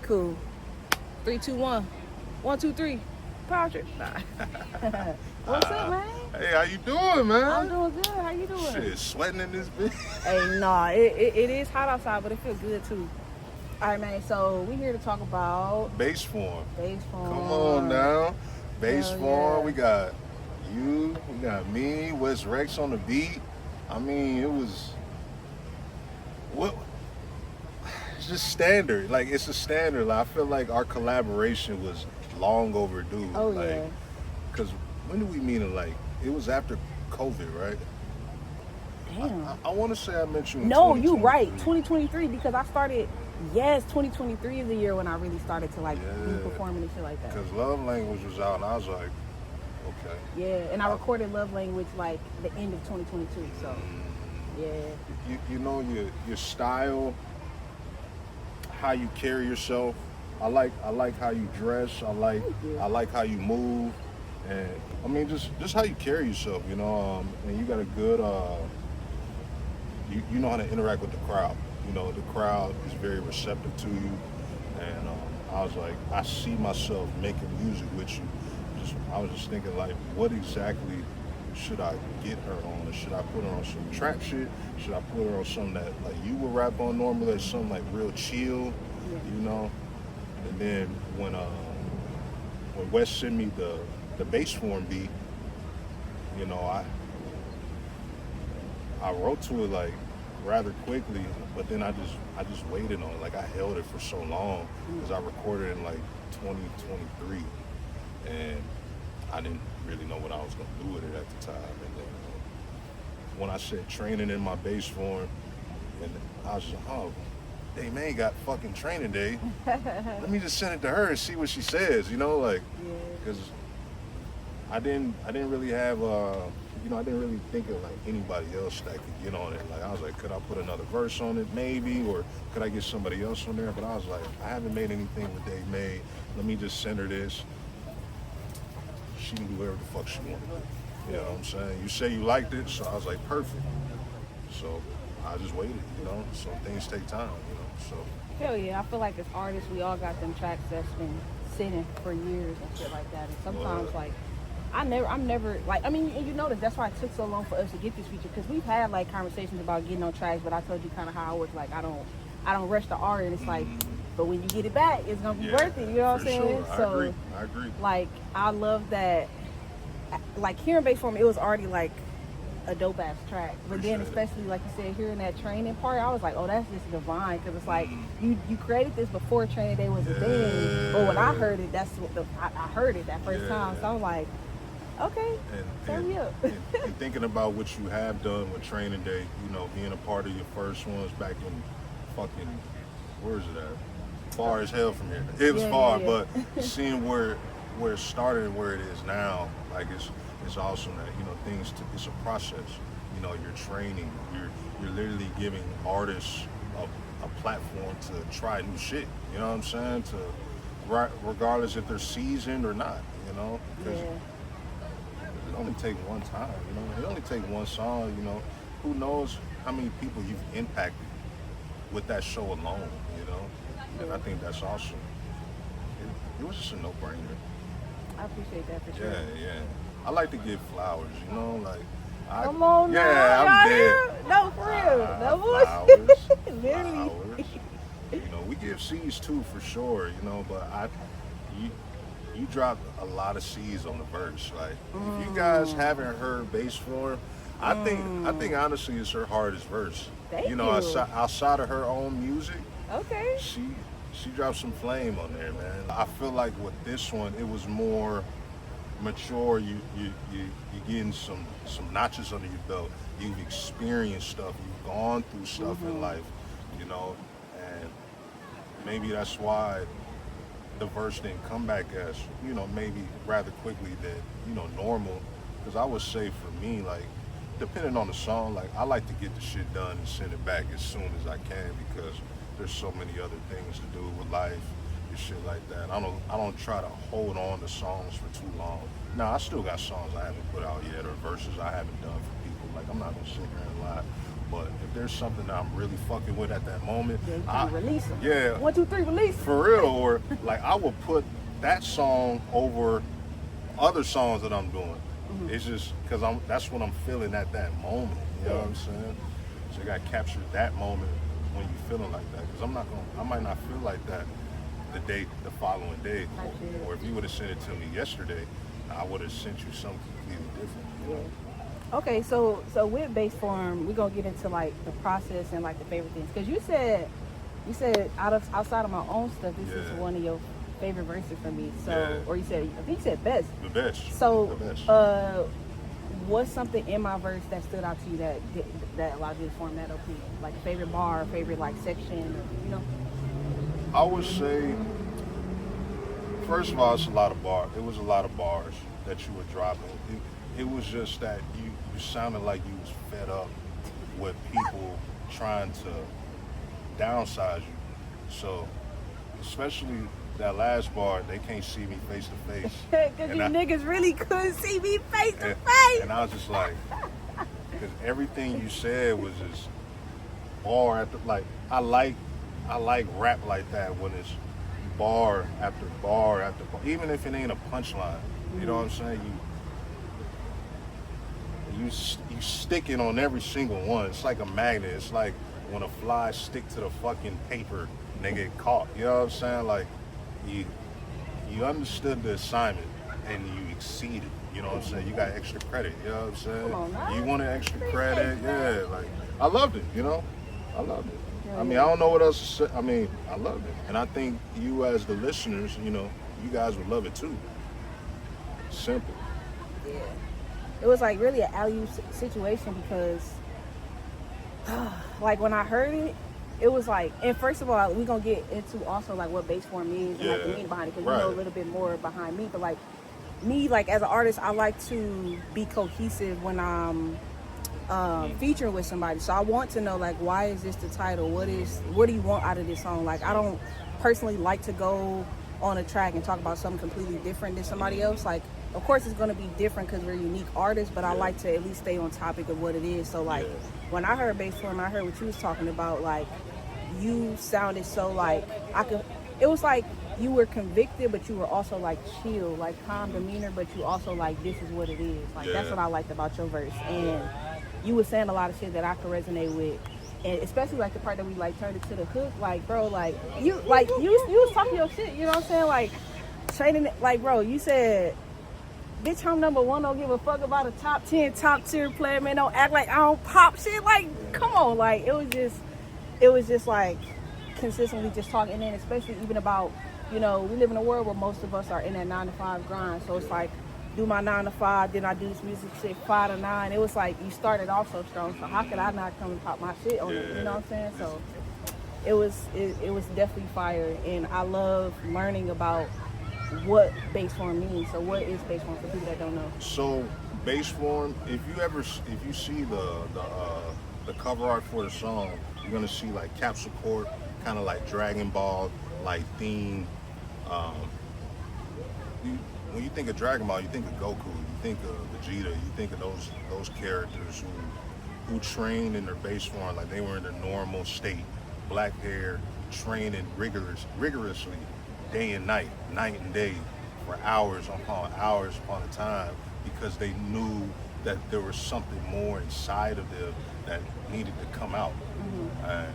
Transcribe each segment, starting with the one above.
Cool. 3, 2, 1. 1, 2, 3. Power trip. Nah. What's up, man? Hey, how you doing, man? I'm doing good. How you doing? Shit, sweating in this bitch. Hey, nah, it is hot outside, but it feels good too. All right, man. So we here to talk about Bass form. bass form. Come on now. Bass Hell form. yeah. We got you. We got me. Wes Rex on the beat. I mean, it was what? It's just standard. Like it's a standard. Like, I feel like our collaboration was long overdue. Oh like, yeah. Cause when did we meet? Like it was after COVID, right? Damn. I want to say I met you in No, you right. 2023. 2023 because I started. Yes, 2023 is the year when I really started to like be Yeah. performing and shit like that. Because Love Language was out, and I was like, okay. Yeah, and I recorded Love Language like the end of 2022. So yeah. You know your style, how you carry yourself. I like how you dress. Thank you. I like how you move, and I mean just how you carry yourself. You know, and you got a good you know how to interact with the crowd. You know, the crowd is very receptive to you, and I was like, I see myself making music with you. I was just thinking like, what exactly should I get her on? Should I put her on some trap shit? Should I put her on something that like you would rap on normally, or something like real chill? Yeah. You know. And then when Wes sent me the bass form beat, you know, I wrote to it like rather quickly, but then I just waited on it. Like I held it for so long because I recorded in like 2023, and I didn't really know what I was gonna do with it at the time. And then when I said training in my bass form, and I was just, oh, they man got fucking training day. Let me just send it to her and see what she says. You know, like, Yeah. because I didn't really have you know, I didn't really think of like anybody else that could get on it. Like I was like, could I put another verse on it maybe, or could I get somebody else on there? But I was like, I haven't made anything with Dave made. Let me just send her this. She can do whatever the fuck she wanted. You know what I'm saying? You say you liked it, so I was like, perfect. So I just waited, you know. So things take time, you know. So Hell yeah, I feel like as artists, we all got them tracks that's been sitting for years and shit like that. And sometimes, like, I'm never, like, I mean, and you notice that's why it took so long for us to get this feature, because we've had like conversations about getting on tracks, but I told you kind of how I was like, I don't rush the art, and it's like, but when you get it back, it's gonna be worth it. You know what I'm saying? Sure. So I agree. like, I love that. Like hearing bass form, it was already like a dope ass track, but then especially like you said, hearing that training part, I was like, oh, that's just divine, because it's like you created this before training day was a thing, but when I heard it, that's what I heard it that first time, so I'm like, okay, turn me up. and thinking about what you have done with training day, you know, being a part of your first ones back in fucking, where's it at? Far as hell from here. It was far, but seeing where it started and where it is now, like it's awesome that, you know, it's a process. You know, you're training, you're literally giving artists a platform to try new shit. You know what I'm saying? Regardless if they're seasoned or not. You know, because it only take one time. You know, it only take one song. You know, who knows how many people you've impacted with that show alone. You know, and I think that's awesome. It was just a no-brainer. I appreciate that for sure. Yeah. I like to give flowers, you know, like. Come on now. I'm dead. No, for real. No bullshit. Literally. Flowers. You know, we give seeds too, for sure, you know, but you dropped a lot of seeds on the verse. Like, if you guys haven't heard bass form, I think honestly it's her hardest verse. Thank you know, you. outside of her own music, Okay. she dropped some flame on there, man. I feel like with this one, it was more mature. You getting some notches under your belt. You've experienced stuff. You've gone through stuff in life, you know, and maybe that's why the verse didn't come back as, you know, maybe rather quickly than, you know, normal. Because I would say for me, like, depending on the song, like, I like to get the shit done and send it back as soon as I can, because there's so many other things to do with life and shit like that. I don't try to hold on to songs for too long. Now, I still got songs I haven't put out yet, or verses I haven't done for people. Like, I'm not gonna sit here and lie. But if there's something that I'm really fucking with at that moment, Yeah, you can release them. Yeah. 1, 2, 3, release. For real, like I will put that song over other songs that I'm doing. It's just because that's what I'm feeling at that moment. You know what I'm saying? So you got to capture that moment when you're feeling like that. Because I might not feel like that the following day. Or if you would have sent it to me yesterday, I would have sent you something completely different. You know? Okay, so with bass form, we're gonna get into like the process and like the favorite things. Cause you said outside of my own stuff, this is one of your favorite verses for me. So, or I think you said best. The best. So, the best. What's something in my verse that stood out to you that allowed you to form that opinion? Like favorite bar, favorite like section, or, you know? I would say, first of all, it's a lot of bars. It was a lot of bars that you were dropping. It was just that you sounded like you was fed up with people trying to downsize you. So, especially that last bar, they can't see me face to face. Because you niggas really couldn't see me face to face. And I was just like, because everything you said was just bar after, like, I like rap like that when it's bar after bar after bar, even if it ain't a punchline. You know what I'm saying? You stick it on every single one. It's like a magnet. It's like when a fly stick to the fucking paper and they get caught. You know what I'm saying? Like you understood the assignment and you exceeded. You know what I'm saying? You got extra credit. You know what I'm saying? Come on, now. You wanted extra credit. Yeah, like I loved it. You know, I loved it. I mean, I don't know what else to say. I mean, I loved it, and I think you as the listeners, you know, you guys would love it too. Simple. Yeah. It was like really an alley-oop situation because like when I heard it, it was like, and first of all, we're gonna get into also like what bass form is and like the meaning behind it, because you know a little bit more behind me. But like me, like as an artist, I like to be cohesive when I'm featuring with somebody. So I want to know like, why is this the title? What do you want out of this song? Like I don't personally like to go on a track and talk about something completely different than somebody else. Like, of course it's going to be different because we're unique artists, but I like to at least stay on topic of what it is. So like when I heard bass form, I heard what you was talking about. Like you sounded so like it was like you were convicted, but you were also like chill, like calm demeanor, but you also like, this is what it is. Like that's what I liked about your verse. And you were saying a lot of shit that I could resonate with. And especially like the part that we like turned it to the hook, like bro, like you was talking your shit, you know what I'm saying? Like training, like bro, you said, bitch, I'm number one, don't give a fuck about a top 10, top tier player, man, don't act like I don't pop shit. Like, come on, like it was just like consistently just talking. And then especially even about, you know, we live in a world where most of us are in that 9 to 5 grind. So it's like, do my 9 to 5, then I do this music shit 5 to 9. It was like you started off so strong, so how could I not come and pop my shit on it? You know what I'm saying? So it was definitely fire, and I love learning about what bass form means. So what is bass form for people that don't know? So bass form, if you see the cover art for the song, you're gonna see like capsule corp, kind of like Dragon Ball like theme. When you think of Dragon Ball, you think of Goku, you think of Vegeta, you think of those characters who trained in their bass form like they were in their normal state, black hair, training rigorously, day and night and day, for hours upon a time, because they knew that there was something more inside of them that needed to come out, and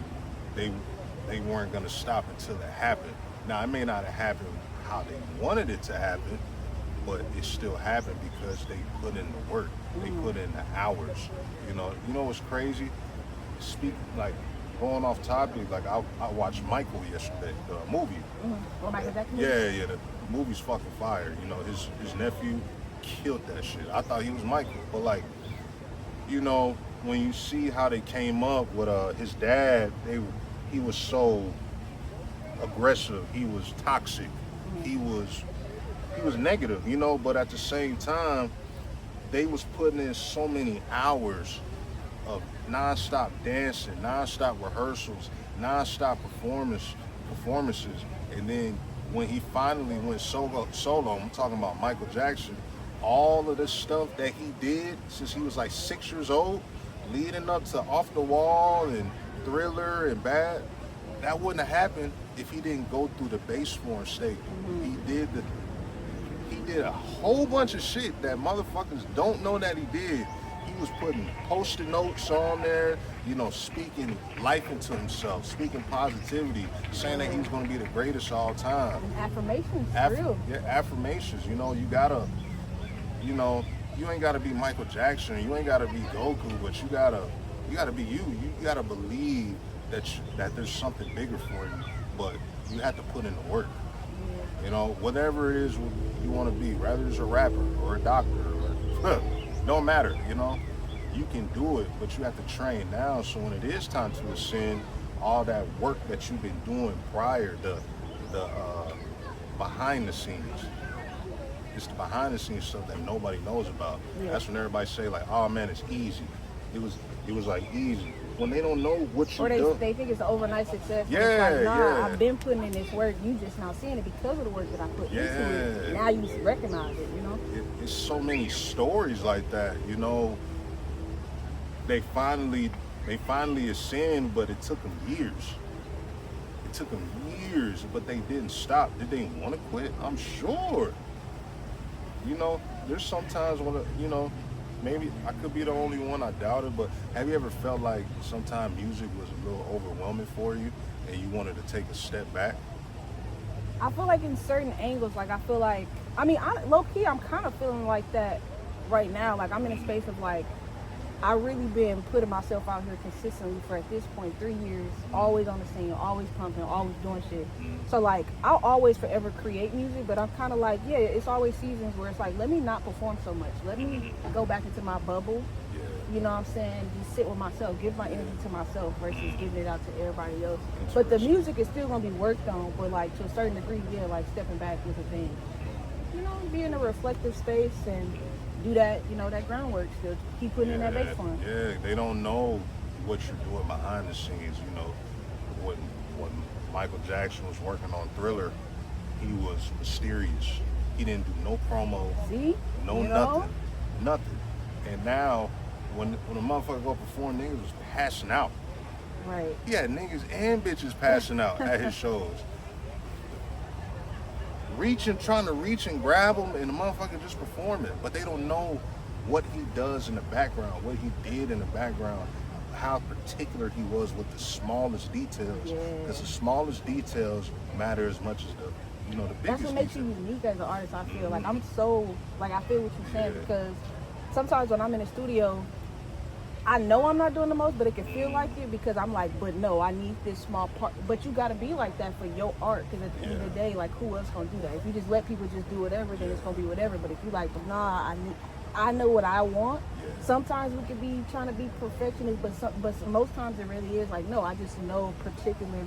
they weren't going to stop until it happened. Now, it may not have happened how they wanted it to happen, but it still happened because they put in the work. They put in the hours. You know what's crazy? Like, going off topic, like I watched Michael yesterday, the movie. Well, Michael Jackson? Yeah, the movie's fucking fire. You know, his nephew killed that shit. I thought he was Michael, but like, you know, when you see how they came up with his dad, he was so aggressive. He was toxic. He was negative, you know, but at the same time, they was putting in so many hours of non-stop dancing, non-stop rehearsals, non-stop performances. And then when he finally went solo, I'm talking about Michael Jackson, all of this stuff that he did since he was like 6 years old, leading up to Off the Wall and Thriller and Bad, that wouldn't have happened if he didn't go through the bass form state. He did a whole bunch of shit that motherfuckers don't know that he did. He was putting post-it notes on there, you know, speaking life into himself, speaking positivity, saying that he was going to be the greatest of all time. And affirmations, real. Yeah, affirmations. You know, you gotta, you know, you ain't gotta be Michael Jackson, you ain't gotta be Goku, but you gotta be you. You gotta believe that there's something bigger for you, but you have to put in the work. Yeah. You know, whatever it is you want to be, whether it's a rapper or a doctor or don't matter. You know, you can do it, but you have to train now. So when it is time to ascend, all that work that you've been doing prior, the behind the scenes. It's the behind the scenes stuff that nobody knows about. Yeah. That's when everybody say like, "Oh man, it's easy." It was like easy when they don't know what you do. Or they think it's an overnight success. Yeah, it's like, nah, yeah. I've been putting in this work. You just now seeing it because of the work that I put into it. Now you recognize it. You know. It's so many stories like that. You know, they finally ascend, but it took them years. It took them years, but they didn't stop. Did they want to quit? I'm sure. You know, there's sometimes when, you know, maybe I could be the only one, I doubt it, but have you ever felt like sometimes music was a little overwhelming for you and you wanted to take a step back? I feel like in certain angles, like I feel like, I mean, low key, I'm kind of feeling like that right now. Like I'm in a space of like, I really been putting myself out here consistently for at this point 3 years, always on the scene, always pumping, always doing shit. So like I'll always forever create music, but I'm kind of like, yeah, it's always seasons where it's like, let me not perform so much. Let me go back into my bubble. You know what I'm saying? Just sit with myself, give my energy to myself versus giving it out to everybody else. But the music is still gonna be worked on, but like to a certain degree, yeah, like stepping back is a thing. You know, be in a reflective space and do that, you know, that groundwork still. Keep putting in that bass line. Yeah, they don't know what you're doing behind the scenes. You know, when Michael Jackson was working on Thriller, he was mysterious. He didn't do no promo. See? No, you know? nothing. And now, when a motherfucker go perform, niggas was passing out. Right. He had niggas and bitches passing out at his shows. Trying to reach and grab him, and the motherfucker just performing. But they don't know what he does in the background, what he did in the background, how particular he was with the smallest details. Because the smallest details matter as much as the biggest details. That's what makes you unique as an artist, I feel. Like I'm so, like I feel what you're saying because sometimes when I'm in the studio, I know I'm not doing the most, but it can feel like it because I'm like, but no, I need this small part. But you got to be like that for your art because at the end of the day, like who else gonna do that? If you just let people just do whatever, then it's gonna be whatever. But if you like, but nah, I know what I want. Sometimes we could be trying to be perfectionist, but most times it really is like, no, I just know particularly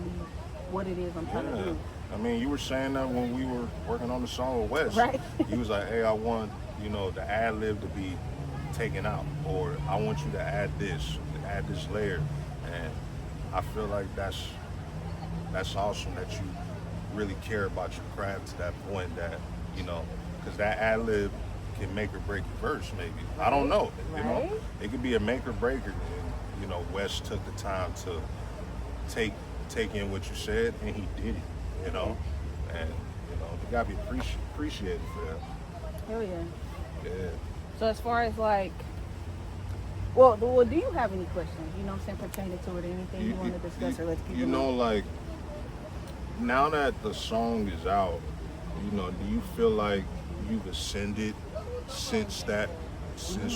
what it is I'm trying to do. I mean, you were saying that when we were working on the song with Wes. Right. He was like, hey, I want, the ad lib to be taken out, or I want you to add this layer. And I feel like that's awesome that you really care about your craft to that point that, because that ad lib can make or break your verse maybe. I don't know. Right. It could be a make or breaker. And, Wes took the time to take in what you said, and he did it, and you gotta be appreciated for that. Hell yeah. Yeah. So as far as like, well, do you have any questions? You know what I'm saying, pertaining to it, anything you want to discuss or let's keep it moving? Like, now that the song is out, do you feel like you've ascended since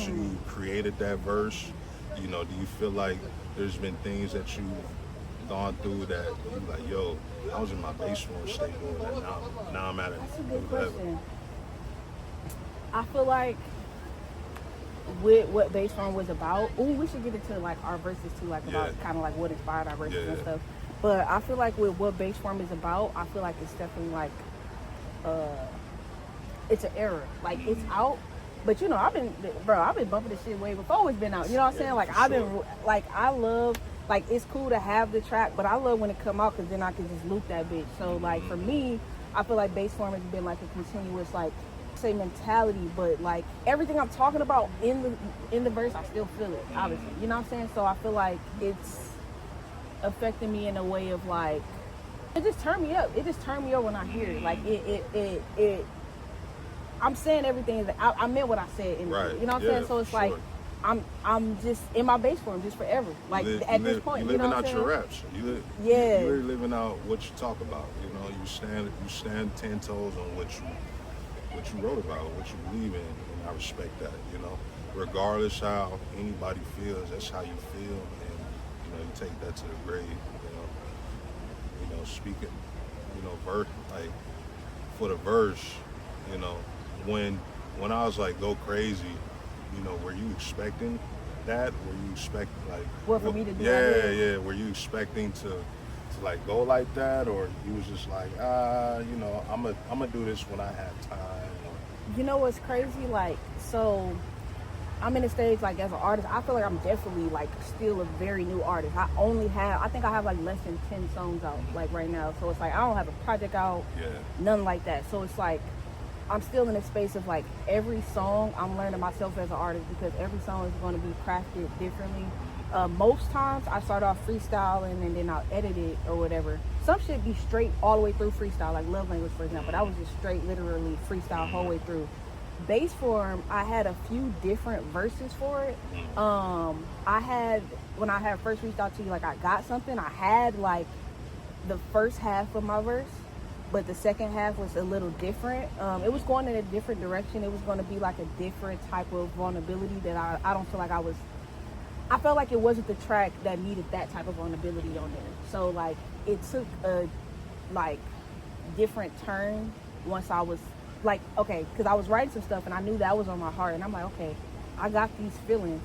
you created that verse? Do you feel like there's been things that you've gone through that you like, yo, I was in my bass form state doing that, now I'm at it. That's a good question. I feel like with what bass form was about, we should get into like our verses too, like about kind of like what inspired our verses and stuff. But I feel like with what bass form is about, I feel like it's definitely like it's an era. Like it's out, but I've been bumping this shit way before it's been out. You know what I'm saying? Like I've been I love, like it's cool to have the track, but I love when it come out because then I can just loop that bitch. So like for me, I feel like bass form has been like a continuous like say mentality, but like everything I'm talking about in the verse, I still feel it, obviously. You know what I'm saying? So I feel like it's affecting me in a way of like, it just turned me up. It just turned me up when I hear it. Like it I'm saying everything that I meant what I said in Right. it. You know what I'm Yeah, saying? So it's for like sure. I'm just in my bass form just forever. Like at this point, you you know living what I'm out saying? your raps. Yeah. You're living out what you talk about. You know, you stand 10 toes on what you wrote about, what you believe in, and I respect that. You know, regardless how anybody feels, that's how you feel, and you know, you take that to the grave. Speaking, verse like for the verse, you know, when I was like go crazy, were you expecting that? Were you expect like What for me to do? Yeah. Were you expecting to like go like that, or you was just like I'm gonna do this when I have time? You know what's crazy? Like so. I'm in the stage like as an artist. I feel like I'm definitely like still a very new artist. I think I have like less than 10 songs out like right now. So it's like I don't have a project out, none like that. So it's like I'm still in a space of like every song I'm learning myself as an artist because every song is going to be crafted differently. Most times I start off freestyling and then I'll edit it or whatever. Some shit be straight all the way through freestyle, like Love Language for example. That was just straight literally freestyle whole way through. Bass form, I had a few different verses for it. I had, when I had first reached out to you, like I got something, I had like the first half of my verse, but the second half was a little different. It was going in a different direction. It was going to be like a different type of vulnerability that I don't feel like I felt like it wasn't the track that needed that type of vulnerability on there. So like it took a like different turn once I was like, okay, because I was writing some stuff and I knew that was on my heart, and I'm like, okay, I got these feelings,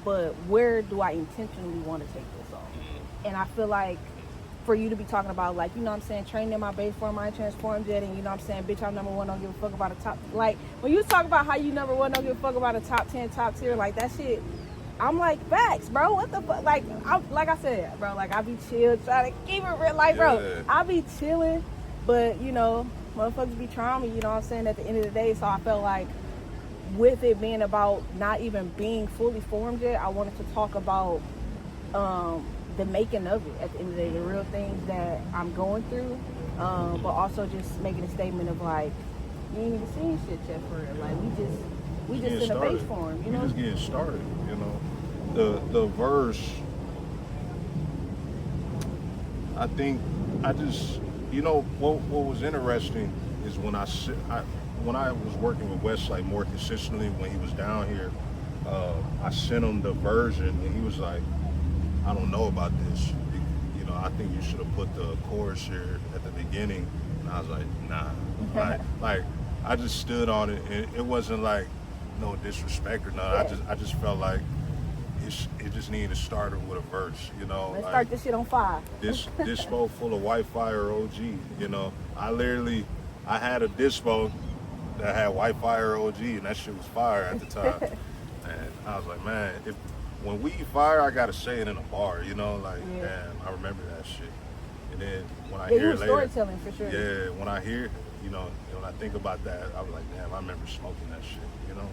but where do I intentionally want to take this on? And I feel like for you to be talking about, like, you know what I'm saying, training in my bass form, I ain't transformed yet, and you know what I'm saying, bitch, I'm number one, don't give a fuck about a top, like, when you talk about how you number one, don't give a fuck about a top 10, top tier, like, that shit, I'm like, facts, bro, what the fuck, like I said, bro, like, I be chill, trying to keep it real, like, bro, I be chilling, but, you know, motherfuckers be trying me, you know what I'm saying, at the end of the day. So I felt like with it being about not even being fully formed yet, I wanted to talk about the making of it at the end of the day, the real things that I'm going through, but also just making a statement of like, you ain't even seen shit yet for real. Like we just in a base form, you know? We just getting started, you know. The verse, I think what was interesting is when I was working with Westlake more consistently when he was down here, I sent him the version and he was like, I don't know about this. You know, I think you should have put the chorus here at the beginning. And I was like, nah. I just stood on it, and it wasn't like no disrespect or nothing. I just felt like it just needed to start with a verse, you know. Let's start this shit on fire. This dispo full of white fire OG, you know. I had a dispo that had white fire OG, and that shit was fire at the time. And I was like, man, when we fire, I gotta say it in a bar, you know, like, damn, I remember that shit. And then when I hear it later, storytelling for sure. Yeah, when I hear, you know, when I think about that, I was like, damn, I remember smoking that shit, you know.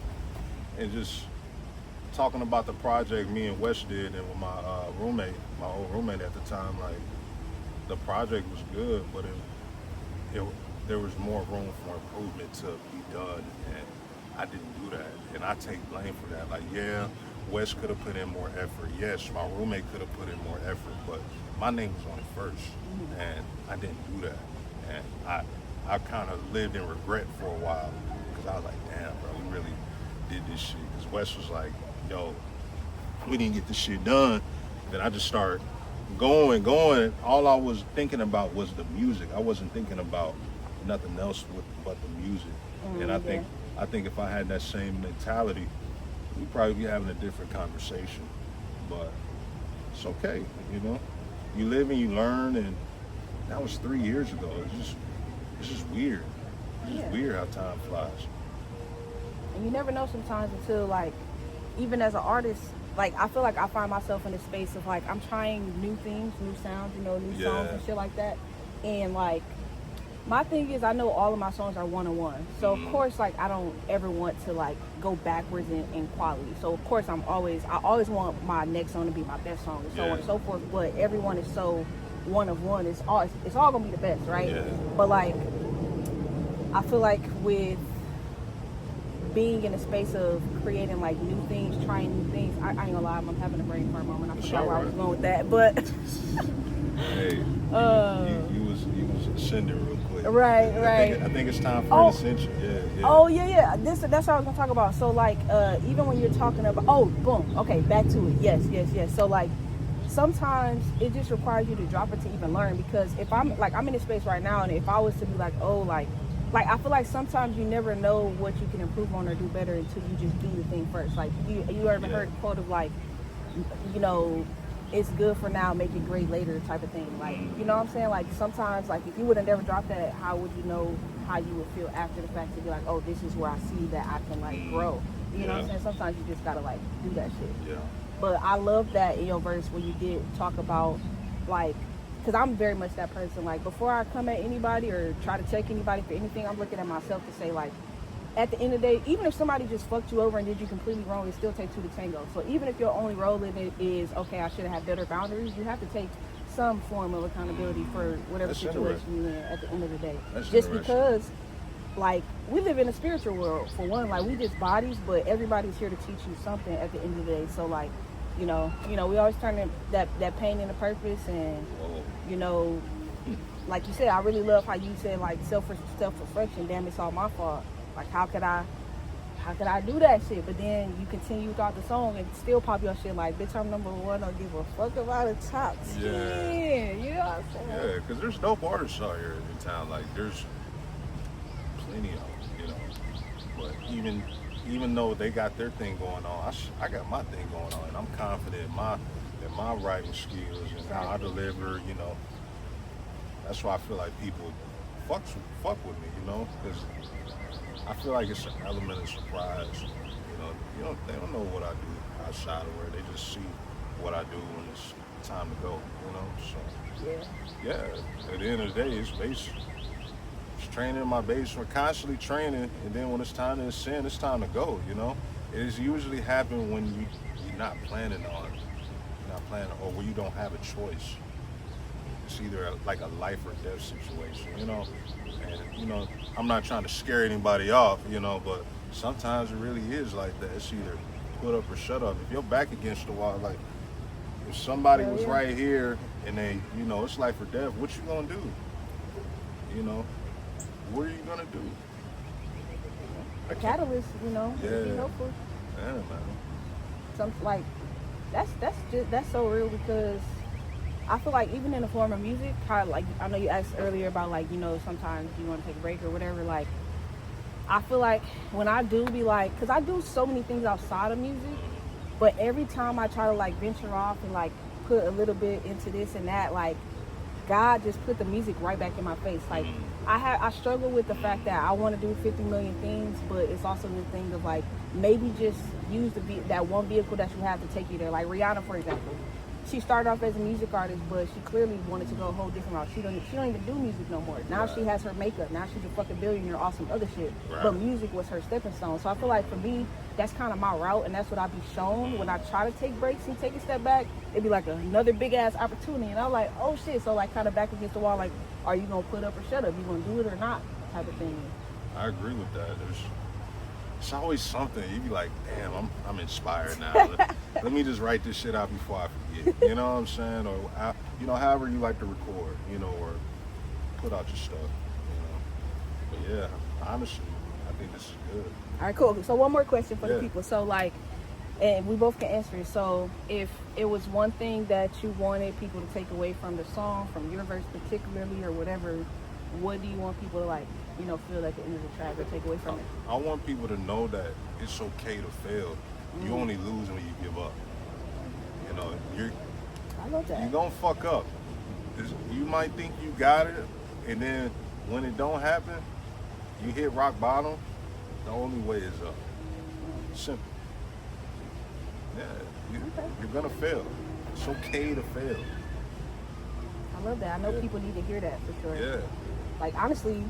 And just talking about the project me and Wes did, and with my old roommate at the time, like, the project was good, but there was more room for improvement to be done, and I didn't do that, and I take blame for that. Like, yeah, Wes could have put in more effort. Yes, my roommate could have put in more effort, but my name was on it first, and I didn't do that, and I kind of lived in regret for a while, because I was like, damn, bro, we really did this shit, because Wes was like, yo, we didn't get this shit done. Then I just started going. All I was thinking about was the music. I wasn't thinking about nothing else but the music. And I think if I had that same mentality, we'd probably be having a different conversation. But it's okay, you know. You live and you learn, and that was 3 years ago. It's just weird. It's just weird how time flies. And you never know sometimes until, like, even as an artist, like, I feel like I find myself in a space of, like, I'm trying new things, new sounds, you know, new songs and shit like that. And, like, my thing is, I know all of my songs are one-on-one. So, of course, like, I don't ever want to, like, go backwards in quality. So, of course, I always want my next song to be my best song and so on and so forth. But everyone is so one of one. It's all gonna be the best, right? Yeah. But like, I feel like with being in a space of creating like new things, trying new things, I ain't gonna lie, I'm having a brain fart moment. I forgot where I was going with that, but Hey, you was ascending real quick. Right. I think it's time for an ascension. Yeah. Oh yeah. That's what I was gonna talk about. So like, even when you're talking about, boom, okay, back to it. Yes. So like, sometimes it just requires you to drop it to even learn. Because if I'm in a space right now, and if I was to be like, like I feel like sometimes you never know what you can improve on or do better until you just do the thing first. Like you ever heard the quote of like, you know, it's good for now, make it great later type of thing. Like, you know what I'm saying? Like sometimes, like if you would have never dropped that, how would you know how you would feel after the fact to be like, oh, this is where I see that I can like grow. You know what I'm saying? Sometimes you just gotta like do that shit. Yeah. But I love that in your verse where you did talk about like, because I'm very much that person. Like before I come at anybody or try to take anybody for anything, I'm looking at myself to say like, at the end of the day, even if somebody just fucked you over and did you completely wrong, it still takes two to tango. So even if your only role in it is, okay, I should have had better boundaries, you have to take some form of accountability for whatever situation you're in at the end of the day. Just because, like, we live in a spiritual world, for one. Like, we just bodies, but everybody's here to teach you something at the end of the day. So, like, you know, we always turn that pain into purpose. And, you know, like you said, I really love how you said, like, self-reflection, damn, it's all my fault. Like, how could I do that shit? But then you continue throughout the song and still pop your shit like, bitch, I'm number one, don't give a fuck about the top 10. Yeah. You know what I'm saying? Yeah, because there's dope artists out here in town. Like, there's plenty of them, you know. But even though they got their thing going on, I got my thing going on, and I'm confident in my writing skills and how I deliver, you know. That's why I feel like people fuck with me, you know, because I feel like it's an element of surprise. You know, they don't know what I do outside of where they just see what I do when it's time to go. You know, so yeah. At the end of the day, it's training in my base. We're constantly training, and then when it's time to ascend, it's time to go. You know, it is usually happen when you're not planning or when you don't have a choice. It's either like a life or death situation, you know. And, you know, I'm not trying to scare anybody off, you know, but sometimes it really is like that. It's either put up or shut up. If you're back against the wall, like, if somebody was right here and they, you know, it's life or death, what you gonna do? You know, what are you gonna do? A catalyst, you know, yeah. be helpful. Yeah, man. Something like, that's so real, because I feel like even in the form of music, how, like, I know you asked earlier about, like, you know, sometimes you want to take a break or whatever. Like, I feel like when I do be like, because I do so many things outside of music, but every time I try to like venture off and like put a little bit into this and that, like, God just put the music right back in my face. Like, I struggle with the fact that I want to do 50 million things, but it's also the thing of like, maybe just use that one vehicle that you have to take you there. Like Rihanna, for example. She started off as a music artist, but she clearly wanted to go a whole different route. She don't even do music no more. Now she has her makeup. Now she's a fucking billionaire, all some other shit. Right. But music was her stepping stone. So I feel like for me, that's kind of my route, and that's what I be shown when I try to take breaks and take a step back. It'd be like another big ass opportunity, and I'm like, oh shit. So like kind of back against the wall, like, are you gonna put up or shut up? You gonna do it or not? Type of thing. I agree with that. It's always something. You be like, damn, I'm inspired now. Let me just write this shit out before I forget. You know what I'm saying? Or, you know, however you like to record, you know, or put out your stuff, you know. But yeah, honestly, I think this is good. All right, cool. So one more question for the people. So like, and we both can answer it. So if it was one thing that you wanted people to take away from the song, from your verse particularly, or whatever, what do you want people to like, you know, feel at the end of the track or take away from it? I want people to know that it's okay to fail. You only lose when you give up. You know, I love that. You're gonna fuck up. You might think you got it, and then when it don't happen, you hit rock bottom. The only way is up. Simple. Yeah, you're gonna fail. It's okay to fail. I love that. I know people need to hear that for sure. Yeah. Like honestly,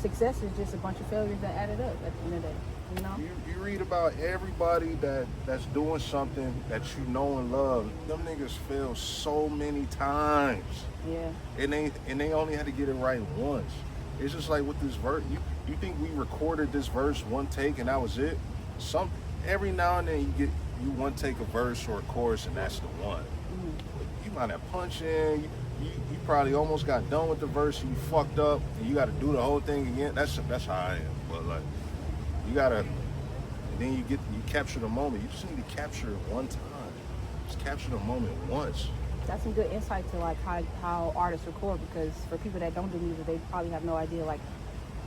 success is just a bunch of failures that added up at the end of the day, you know? You read about everybody that's doing something that you know and love. Them niggas fail so many times. Yeah. And they only had to get it right once. It's just like with this verse. You think we recorded this verse one take and that was it? Every now and then you one take a verse or a chorus and that's the one. You might have punched in. You probably almost got done with the verse and you fucked up and you got to do the whole thing again. That's how I am. But like, you gotta. Then you capture the moment. You just need to capture it one time. Just capture the moment once. That's some good insight to like how artists record, because for people that don't do music, they probably have no idea like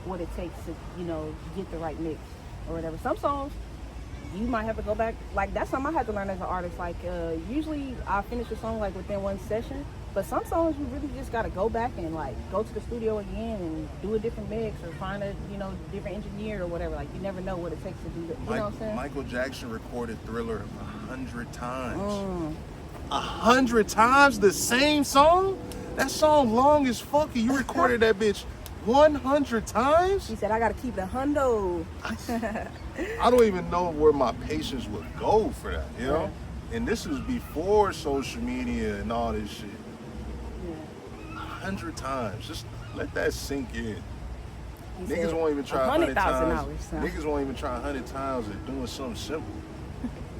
what it takes to, you know, get the right mix or whatever. Some songs you might have to go back. Like that's something I had to learn as an artist. Like usually I finish a song like within one session, but some songs you really just gotta go back and like go to the studio again and do a different mix or find a, you know, different engineer or whatever. Like you never know what it takes to do that. You know what I'm saying? Michael Jackson recorded Thriller 100 times. 100 times the same song? That song long as fuck. You recorded that bitch 100 times? He said, I gotta keep the hundo. I don't even know where my patience would go for that, you know? And this is before social media and all this shit. 100 times. Just let that sink in. Niggas won't even try 100 times. Niggas won't even try 100 times at doing something simple.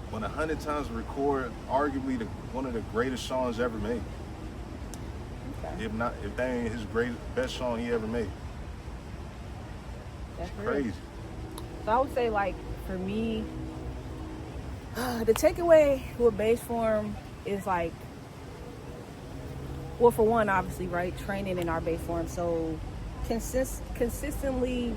When 100 times to record arguably one of the greatest songs ever made. Okay. If that ain't his best song he ever made. That's crazy. So I would say, like, for me, the takeaway with bass form is like, well, for one, obviously, right, training in our bass form. So consistently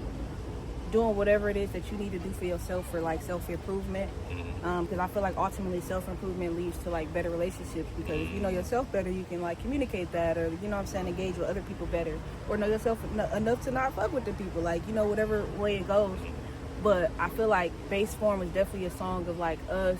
doing whatever it is that you need to do for yourself for like self-improvement, because I feel like ultimately self-improvement leads to like better relationships, because if you know yourself better, you can like communicate that, or you know what I'm saying, engage with other people better, or know yourself enough to not fuck with the people, like, you know, whatever way it goes. But I feel like bass form is definitely a song of like us.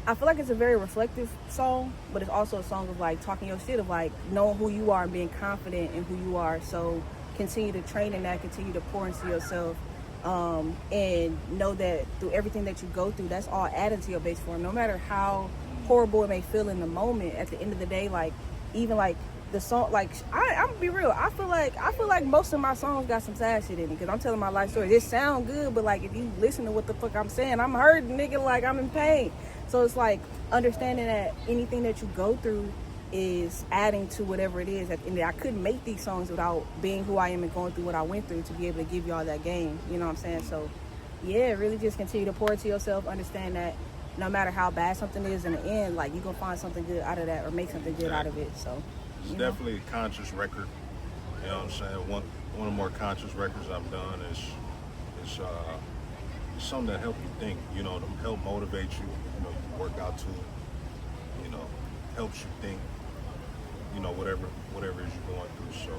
I feel like it's a very reflective song, but it's also a song of like talking your shit, of like knowing who you are and being confident in who you are. So continue to train in that, continue to pour into yourself, and know that through everything that you go through, that's all added to your bass form. No matter how horrible it may feel in the moment, at the end of the day, like even like the song, like I'm gonna be real, I feel like most of my songs got some sad shit in it, because I'm telling my life story. It sound good, but like if you listen to what the fuck I'm saying, I'm hurting, nigga, like I'm in pain. So it's like understanding that anything that you go through is adding to whatever it is. And I couldn't make these songs without being who I am and going through what I went through to be able to give y'all that game. You know what I'm saying? So yeah, really just continue to pour into yourself. Understand that no matter how bad something is in the end, like you're gonna find something good out of that, or make something good out of it. So it's definitely a conscious record. You know what I'm saying? One of the more conscious records I've done is something that helps you think, you know, to help motivate you, you know, you work out to, you know, helps you think, you know, whatever it is you're going through. So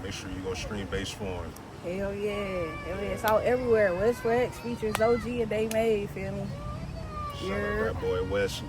make sure you go stream bass form. Hell yeah. It's out everywhere. West Rex features OG and They Made, feel me? Shout out that boy Wesley.